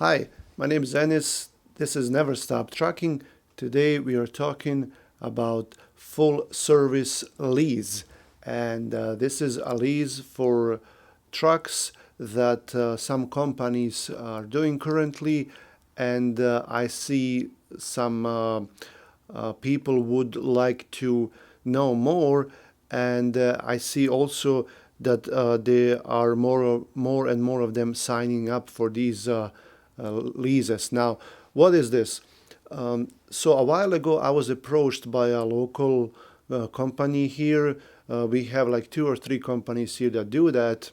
Hi, my name is Ennis. This is Never Stop Trucking. Today we are talking about full service lease. And this is a lease for trucks that some companies are doing currently. And I see some people would like to know more. And I see also that there are more and more of them signing up for these leases. Now, what is this? So a while ago, I was approached by a local company here. We have like two or three companies here that do that,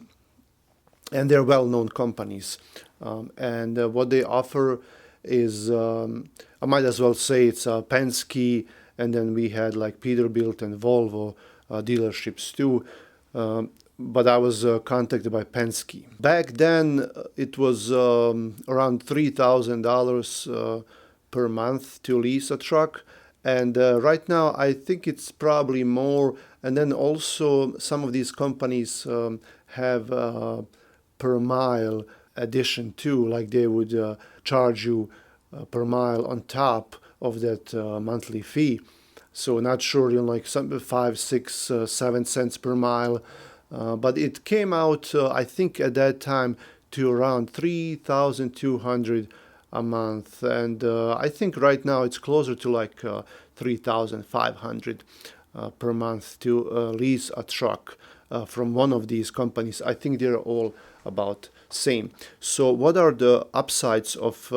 and they're well-known companies. And what they offer is, I might as well say it's Penske, and then we had like Peterbilt and Volvo dealerships too. But I was contacted by Penske. Back then, it was around $3,000 per month to lease a truck. And right now, I think it's probably more. And then also, some of these companies have per mile addition too, like they would charge you per mile on top of that monthly fee. So not sure, like some 5, 6, 7 cents per mile. But it came out, I think at that time, to around 3,200 a month. And I think right now it's closer to like 3,500 per month to lease a truck from one of these companies. I think they're all about same. So what are the upsides of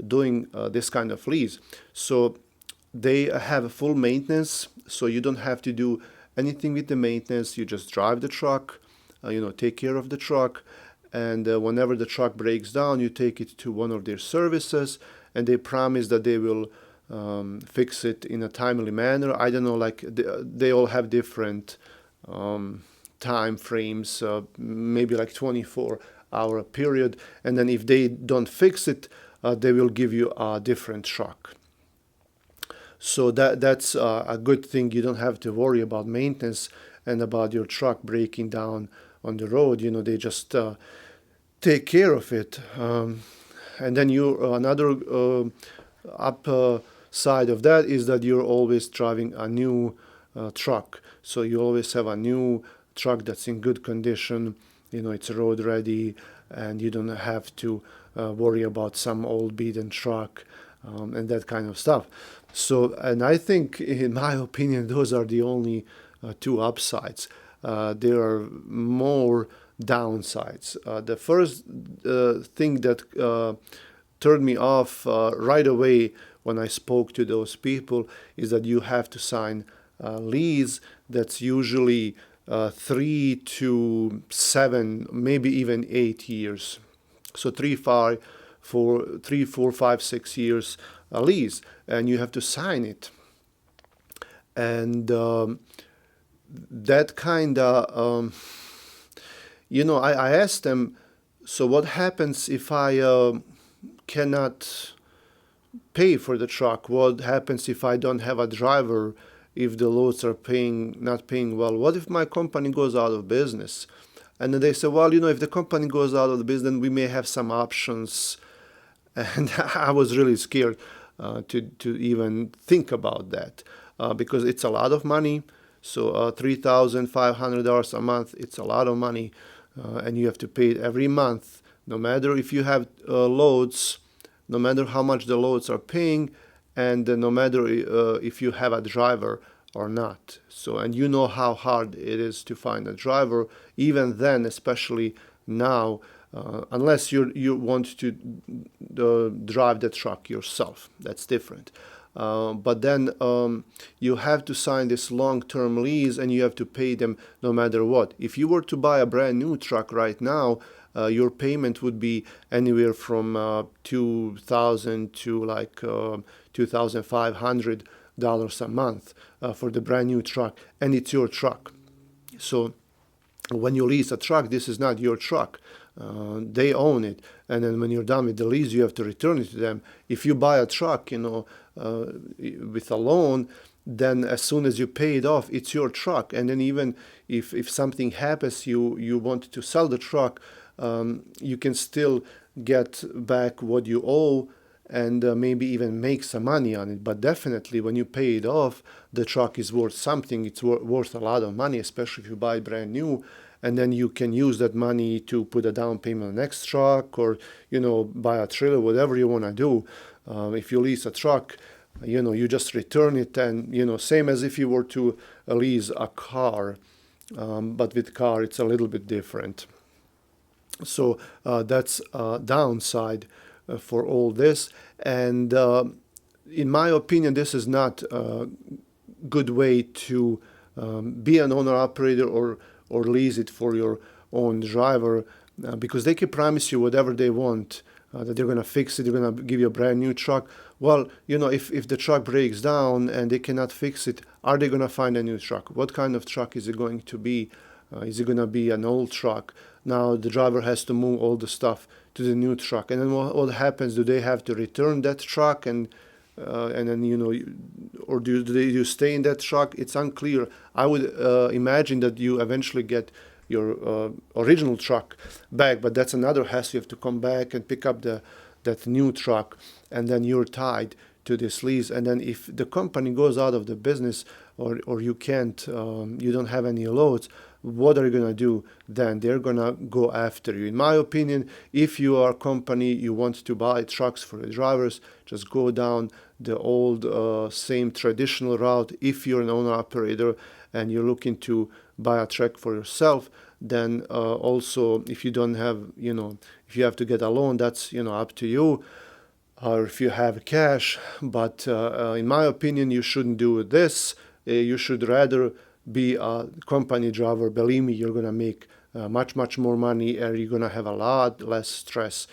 doing this kind of lease? So they have a full maintenance, so you don't have to do anything with the maintenance. You just drive the truck, take care of the truck, and whenever the truck breaks down, you take it to one of their services, and they promise that they will fix it in a timely manner. I don't know, like they all have different time frames, maybe like 24-hour period, and then if they don't fix it, they will give you a different truck. So that's a good thing. You don't have to worry about maintenance and about your truck breaking down on the road. They just take care of it. And then another upside of that is that you're always driving a new truck. So you always have a new truck that's in good condition. It's road ready, and you don't have to worry about some old beaten truck and that kind of stuff. So, and I think, in my opinion, those are the only two upsides. There are more downsides. The first thing that turned me off right away when I spoke to those people is that you have to sign a lease that's usually 3 to 7, maybe even 8 years. So 3, 4, 5, 6 years a lease, and you have to sign it. And that kind of, I asked them, so what happens if I cannot pay for the truck? What happens if I don't have a driver, if the loads are not paying well? What if my company goes out of business? And then they said, well, if the company goes out of the business, then we may have some options. And I was really scared to even think about that because it's a lot of money. So $3,500 a month, it's a lot of money. And you have to pay it every month, no matter if you have loads, no matter how much the loads are paying, and no matter if you have a driver or not. So, and you know how hard it is to find a driver, even then, especially now, unless you want to drive the truck yourself. That's different. But then you have to sign this long-term lease, and you have to pay them no matter what. If you were to buy a brand new truck right now, your payment would be anywhere from $2,000 to like $2,500 a month for the brand new truck, and it's your truck. So when you lease a truck, this is not your truck. They own it, and then when you're done with the lease, you have to return it to them. If you buy a truck, with a loan, then as soon as you pay it off, it's your truck. And then even if something happens, you want to sell the truck, you can still get back what you owe and maybe even make some money on it. But definitely, when you pay it off, the truck is worth something. It's worth a lot of money, especially if you buy brand new. And then you can use that money to put a down payment on the next truck, or buy a trailer, whatever you want to do. If you lease a truck, you just return it, and same as if you were to lease a car, but with car it's a little bit different. So that's a downside for all this. And in my opinion, this is not a good way to be an owner operator, or lease it for your own driver, because they can promise you whatever they want, that they're going to fix it, they're going to give you a brand new truck. Well, if the truck breaks down and they cannot fix it, are they going to find a new truck? What kind of truck is it going to be? Is it going to be an old truck? Now the driver has to move all the stuff to the new truck, and then what happens? Do they have to return that truck, and then or do you stay in that truck? It's unclear. I would imagine that you eventually get your original truck back, but that's another hassle. You have to come back and pick up that new truck, and then you're tied to this lease. And then if the company goes out of the business, or you can't, you don't have any loads, what are you going to do then? They're going to go after you. In my opinion, if you are a company, you want to buy trucks for the drivers, just go down the old, same traditional route. If you're an owner operator and you're looking to buy a truck for yourself, then also, if you don't have, if you have to get a loan, that's, up to you, or if you have cash. But in my opinion, you shouldn't do this. You should rather be a company driver. Believe me, you're going to make much more money, and you're going to have a lot less stress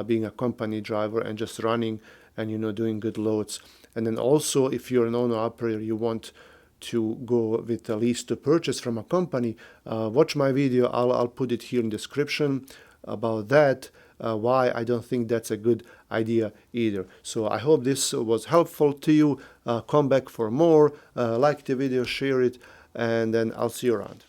being a company driver and just running and doing good loads. And then also, if you're an owner operator, you want to go with a lease to purchase from a company, watch my video. I'll put it here in the description about that, why I don't think that's a good idea either. So I hope this was helpful to you. Come back for more, like the video, share it, and then I'll see you around.